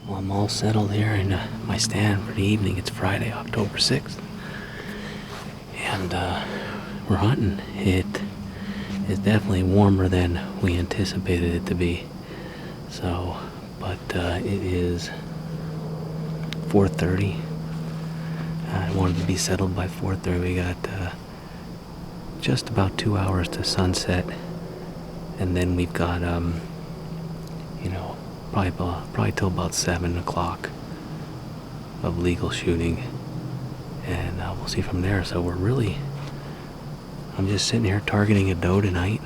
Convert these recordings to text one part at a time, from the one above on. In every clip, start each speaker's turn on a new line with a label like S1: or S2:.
S1: Well, I'm all settled here in my stand for the evening. It's Friday, October 6th. And we're hunting. It is definitely warmer than we anticipated it to be. So, but it is 4:30. I wanted to be settled by 4:30. We got just about 2 hours to sunset. And then we've got, probably till about 7 o'clock of legal shooting. And we'll see from there. So I'm just sitting here targeting a doe tonight.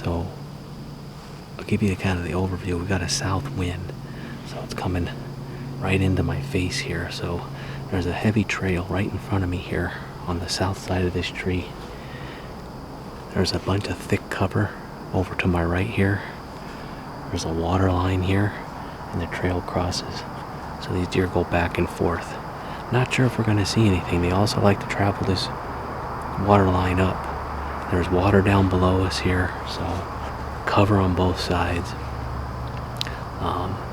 S1: So I'll give you kind of the overview. We've got a south wind, so it's coming right into my face here. So there's a heavy trail right in front of me here on the south side of this tree. There's a bunch of thick cover over to my right here. There's a water line here, and the trail crosses. So these deer go back and forth. Not sure if we're going to see anything. They also like to travel this water line up. There's water down below us here, so cover on both sides.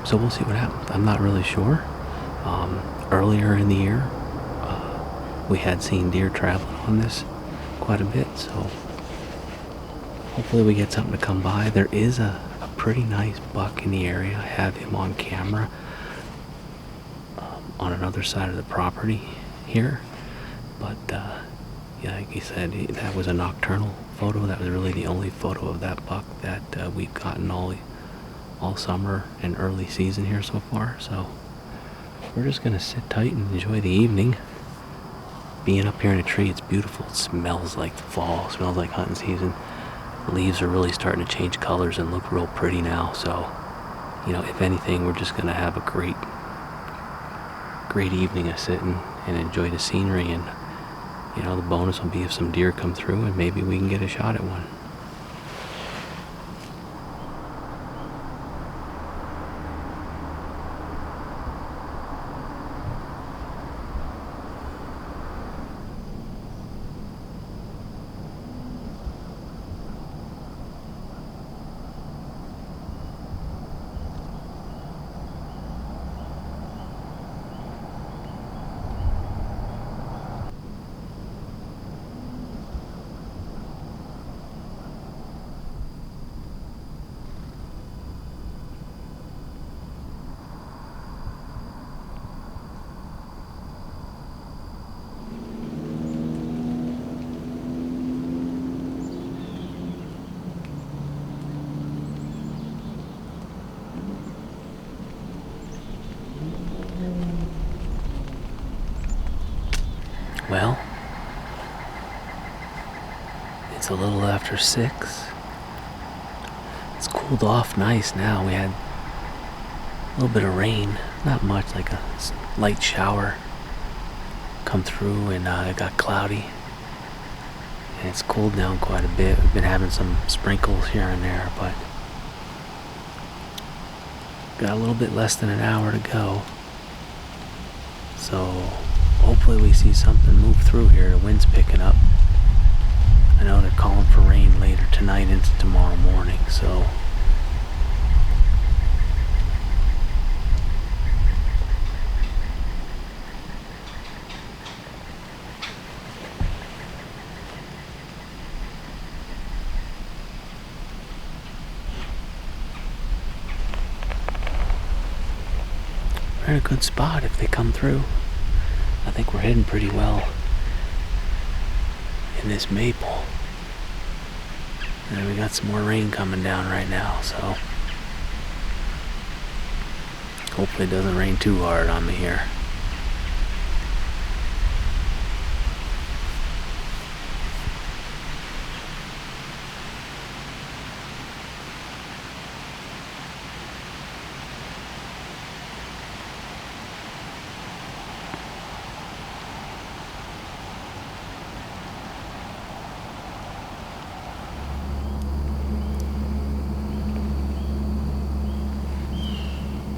S1: So we'll see what happens. I'm not really sure. Earlier in the year, we had seen deer traveling on this quite a bit, so hopefully we get something to come by. There is a pretty nice buck in the area. I have him on camera on another side of the property here, but yeah, like he said, that was a nocturnal photo. That was really the only photo of that buck that we've gotten all summer and early season here so far. So we're just gonna sit tight and enjoy the evening. Being up here in a tree, it's beautiful. It smells like fall. It smells like hunting season. The leaves are really starting to change colors and look real pretty now. So, if anything, we're just gonna have a great evening of sitting and enjoy the scenery. And the bonus will be if some deer come through and maybe we can get a shot at one. Well, it's a little after 6. It's cooled off nice now. We had a little bit of rain, not much, like a light shower come through, and it got cloudy. And it's cooled down quite a bit. We've been having some sprinkles here and there, but got a little bit less than an hour to go. So hopefully we see something move through here. The wind's picking up. I know they're calling for rain later tonight into tomorrow morning, so we're in a good spot if they come through. I think we're heading pretty well in this maple. And we got some more rain coming down right now, so hopefully it doesn't rain too hard on me here.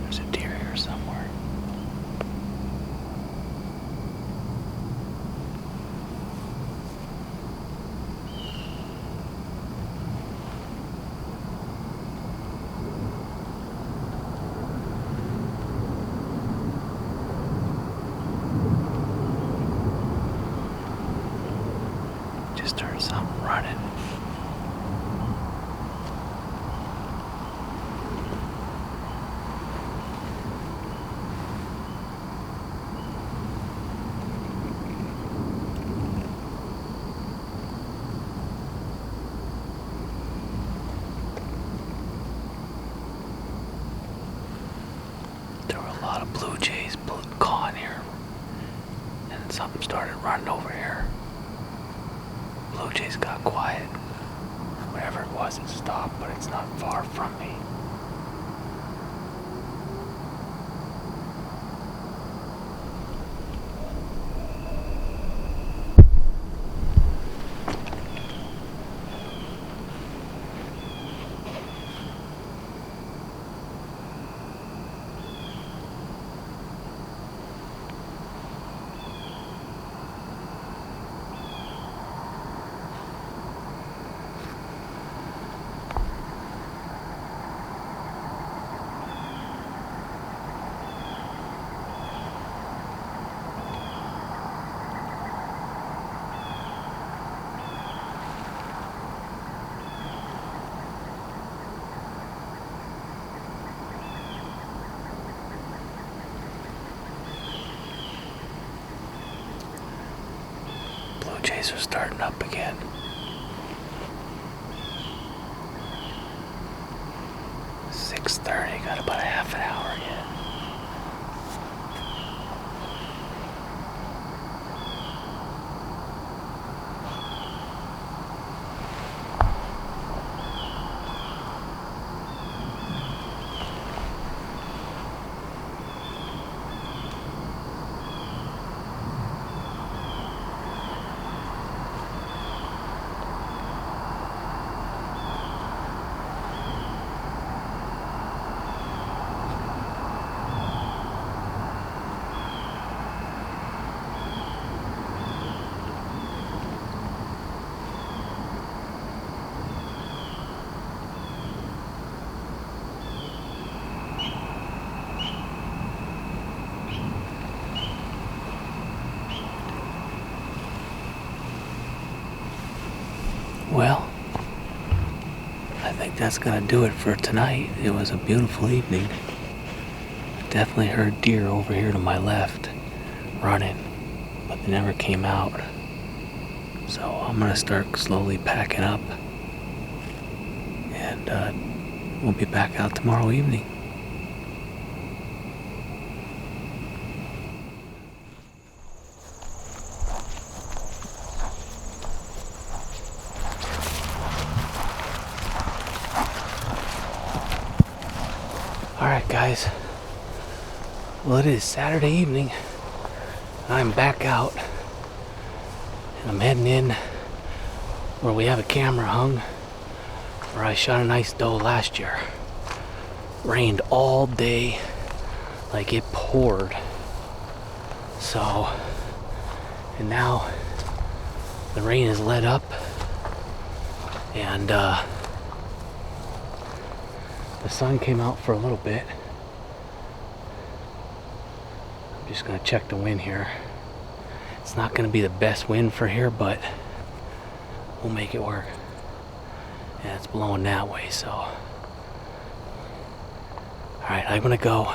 S1: There's a deer here somewhere. lot of blue jays cawing here. And something started running over here. Blue jays got quiet. Whatever it was, it stopped, but it's not far from me. Blue jays are starting up again. It's 6:30, got about a half an hour yet. Well, I think that's gonna do it for tonight. It was a beautiful evening. Definitely heard deer over here to my left running, but they never came out. So I'm gonna start slowly packing up, and we'll be back out tomorrow evening. Alright guys, well it is Saturday evening. I'm back out and I'm heading in where we have a camera hung where I shot a nice doe last year. Rained all day, like it poured. So, and now the rain has let up and the sun came out for a little bit. I'm just gonna check the wind here. It's not gonna be the best wind for here, but we'll make it work. And it's blowing that way, so. Alright, I'm gonna go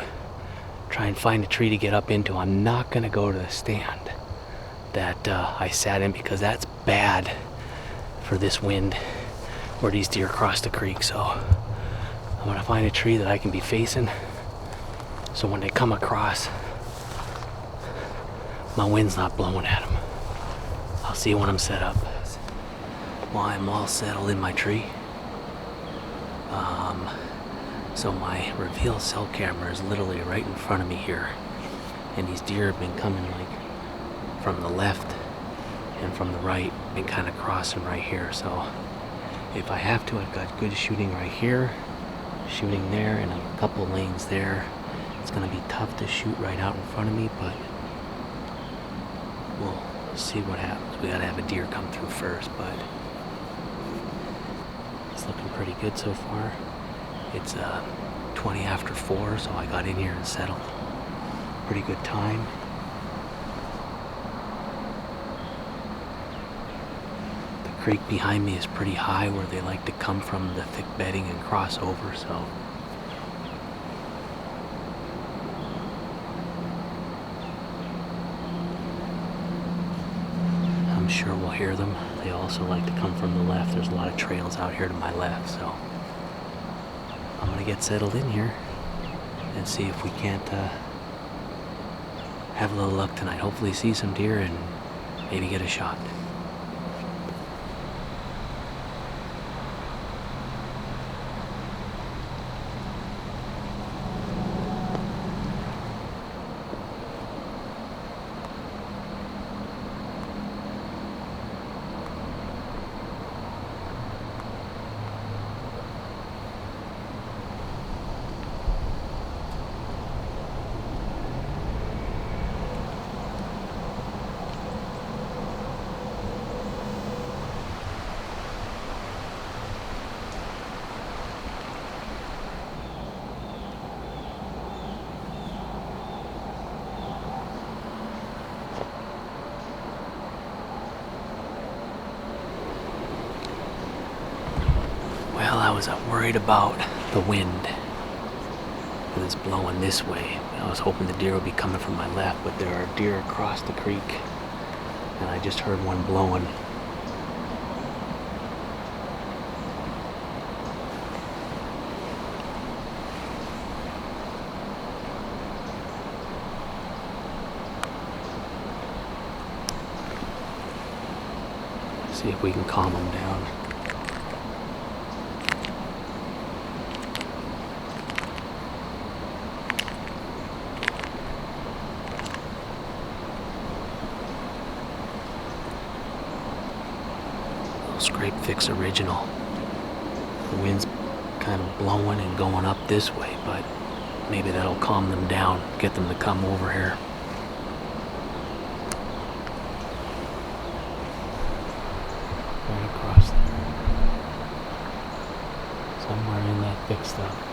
S1: try and find a tree to get up into. I'm not gonna go to the stand that I sat in because that's bad for this wind where these deer cross the creek, so I'm gonna find a tree that I can be facing so when they come across, my wind's not blowing at them. I'll see you when I'm set up. Well, I'm all settled in my tree. So my reveal cell camera is literally right in front of me here. And these deer have been coming like from the left and from the right, been kind of crossing right here. So if I have to, I've got good shooting right here, shooting there, and a couple lanes there. It's gonna be tough to shoot right out in front of me, but we'll see what happens. We gotta have a deer come through first, but it's looking pretty good so far. It's 20 after 4, so I got in here and settled. Pretty good time. The creek behind me is pretty high where they like to come from the thick bedding and cross over, so I'm sure we'll hear them. They also like to come from the left. There's a lot of trails out here to my left, so I'm gonna get settled in here and see if we can't have a little luck tonight. Hopefully see some deer and maybe get a shot. Well, I was worried about the wind. It's blowing this way. I was hoping the deer would be coming from my left, but there are deer across the creek, and I just heard one blowing. See if we can calm them down. Scrape Fix Original. The wind's kind of blowing and going up this way, but maybe that'll calm them down, get them to come over here. Right across there. Somewhere in that thick stuff.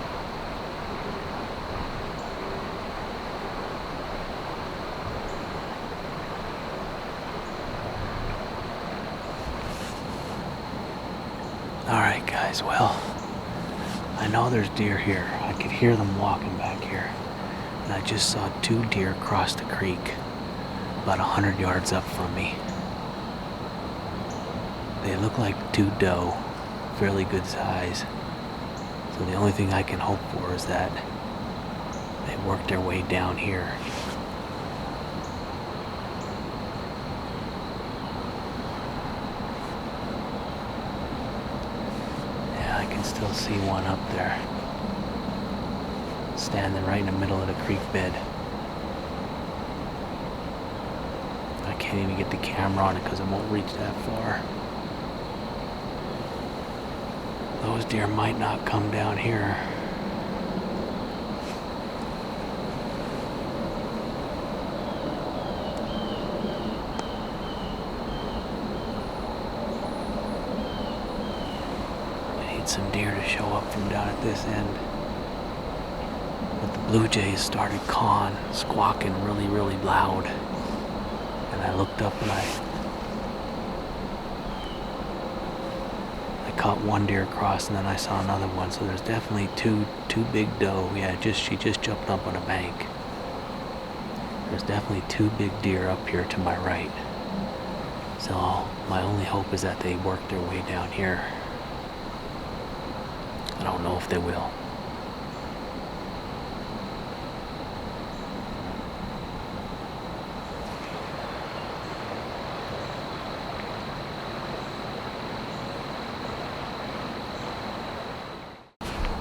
S1: Alright guys, well, I know there's deer here. I could hear them walking back here. And I just saw 2 deer cross the creek about 100 yards up from me. They look like 2 doe, fairly good size. So the only thing I can hope for is that they work their way down here. I can still see one up there, standing right in the middle of the creek bed. I can't even get the camera on it because it won't reach that far. Those deer might not come down here. Some deer to show up from down at this end. But the blue jays started cawing, squawking really, really loud. And I looked up and I caught one deer across, and then I saw another one. So there's definitely two big doe. Yeah, she just jumped up on a bank. There's definitely 2 big deer up here to my right. So my only hope is that they work their way down here. I don't know if they will.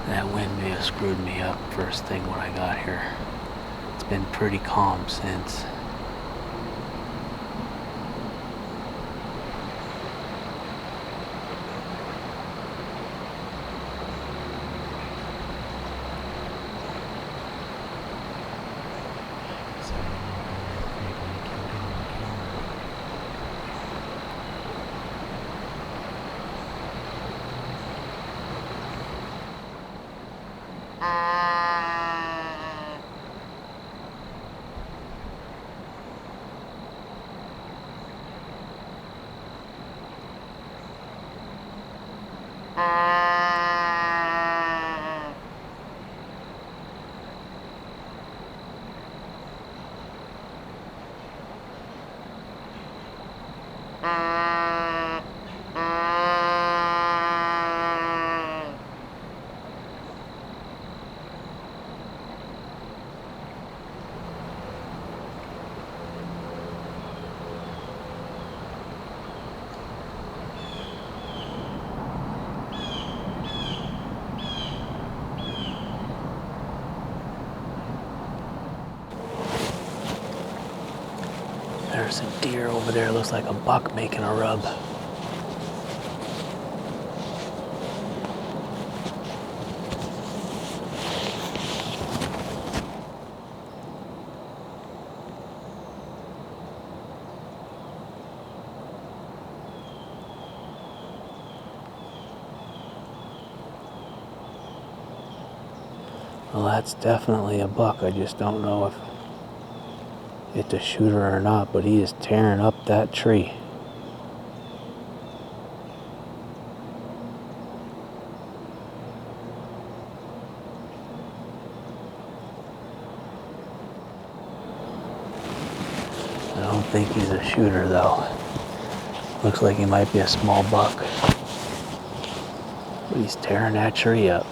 S1: That wind may have screwed me up first thing when I got here. It's been pretty calm since. There's a deer over there. Looks like a buck making a rub. Well, that's definitely a buck. I just don't know if it's a shooter or not, but he is tearing up that tree. I don't think he's a shooter though. Looks like he might be a small buck. But he's tearing that tree up.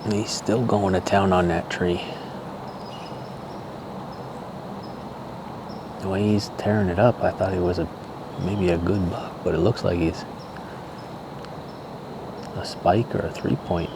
S1: And he's still going to town on that tree. The way he's tearing it up, I thought he was maybe a good buck, but it looks like he's a spike or a 3-point.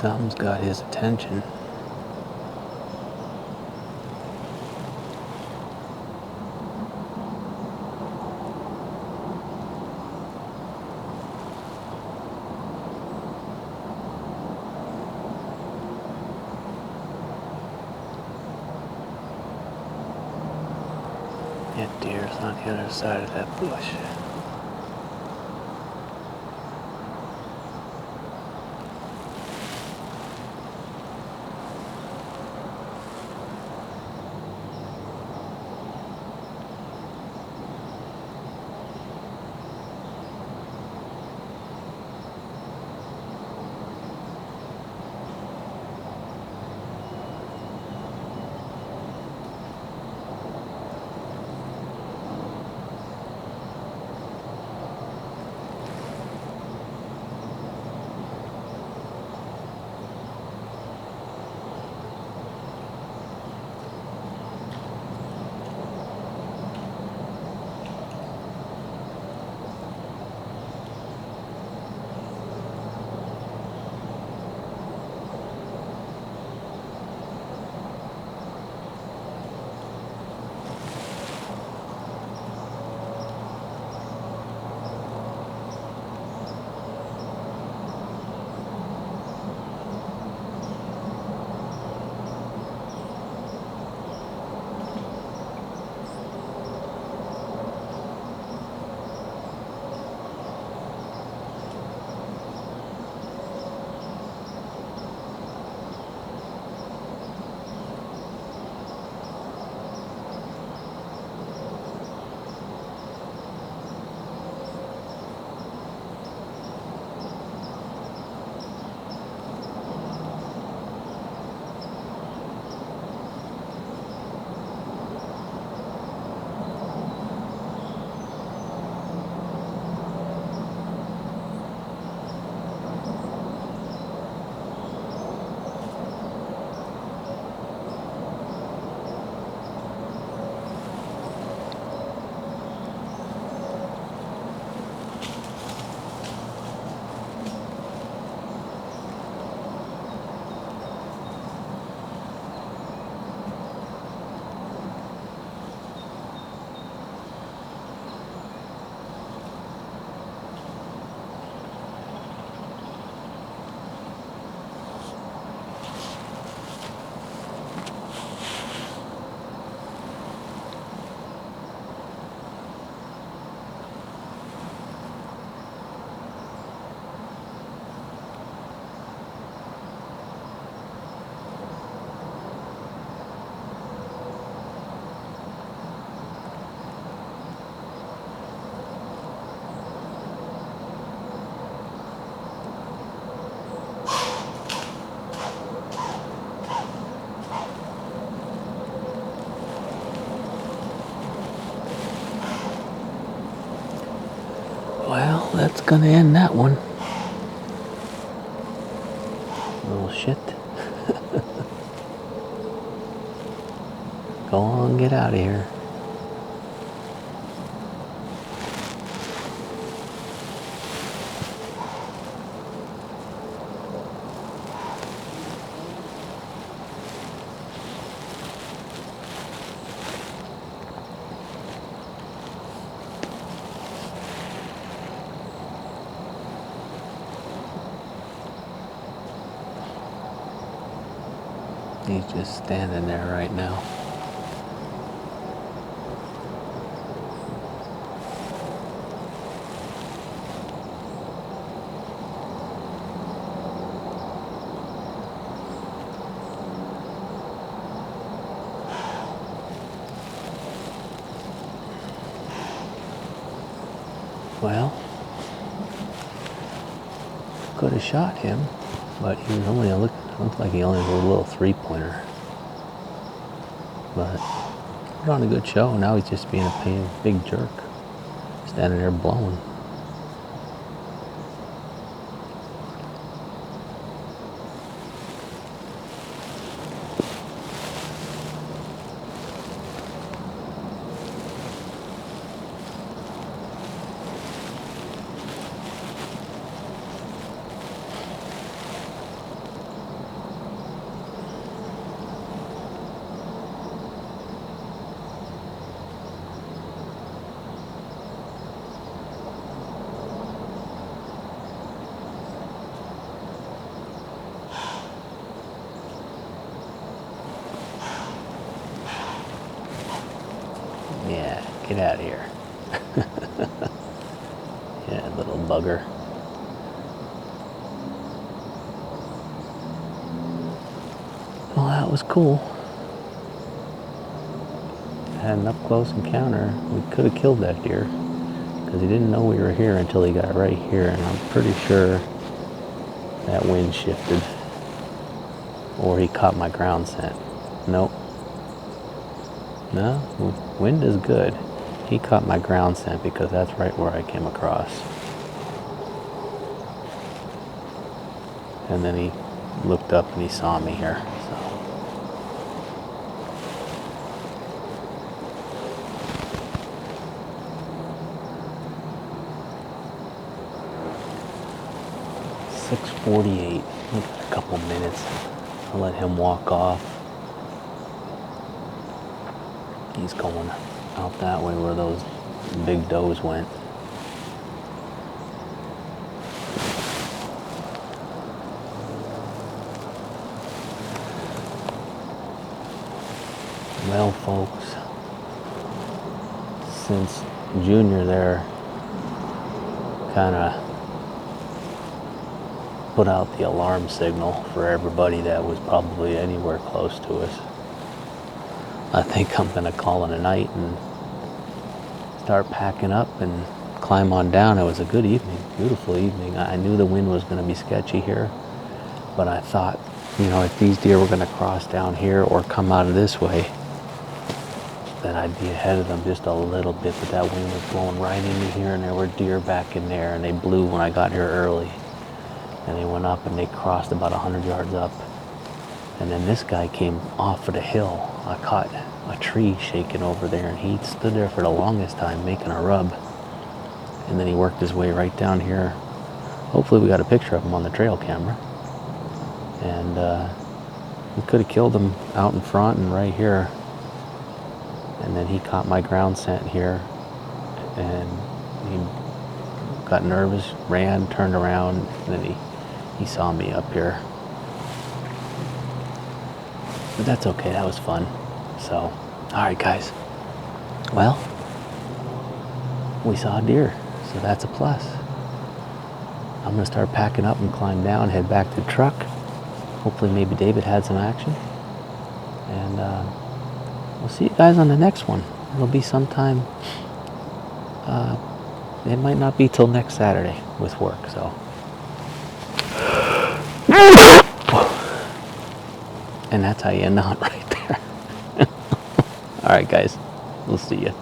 S1: Something's got his attention. That deer's on the other side of that bush. that's gonna end that one. Little shit. Go on, get out of here. He's just standing there right now. Well, could have shot him, but he was only looked like he only had a little 3-pointer. But put on a good show. Now he's just being a big jerk, standing there blowing. Yeah, get out of here. Yeah, little bugger. Well, that was cool. Had an up-close encounter. We could have killed that deer because he didn't know we were here until he got right here, and I'm pretty sure that wind shifted or he caught my ground scent. Nope. No, wind is good. He caught my ground scent because that's right where I came across. And then he looked up and he saw me here. So. .648. We got a couple minutes. I'll let him walk off. He's going out that way where those big does went. Well, folks, since Junior there kind of put out the alarm signal for everybody that was probably anywhere close to us, I think I'm gonna call it a night and start packing up and climb on down. It was a good evening, beautiful evening. I knew the wind was gonna be sketchy here, but I thought, you know, if these deer were gonna cross down here or come out of this way, that I'd be ahead of them just a little bit, but that wind was blowing right into here and there were deer back in there and they blew when I got here early. And they went up and they crossed about 100 yards up. And then this guy came off of the hill. I caught a tree shaking over there and he stood there for the longest time making a rub. And then he worked his way right down here. Hopefully we got a picture of him on the trail camera. And we could have killed him out in front and right here. And then he caught my ground scent here. And he got nervous, ran, turned around, and then he saw me up here. But that's okay, that was fun. So, alright guys. Well, we saw a deer, so that's a plus. I'm gonna start packing up and climb down, head back to the truck. Hopefully maybe David had some action. And we'll see you guys on the next one. It'll be sometime, it might not be till next Saturday with work, so. And that's how you end on right there. All right, guys. We'll see you.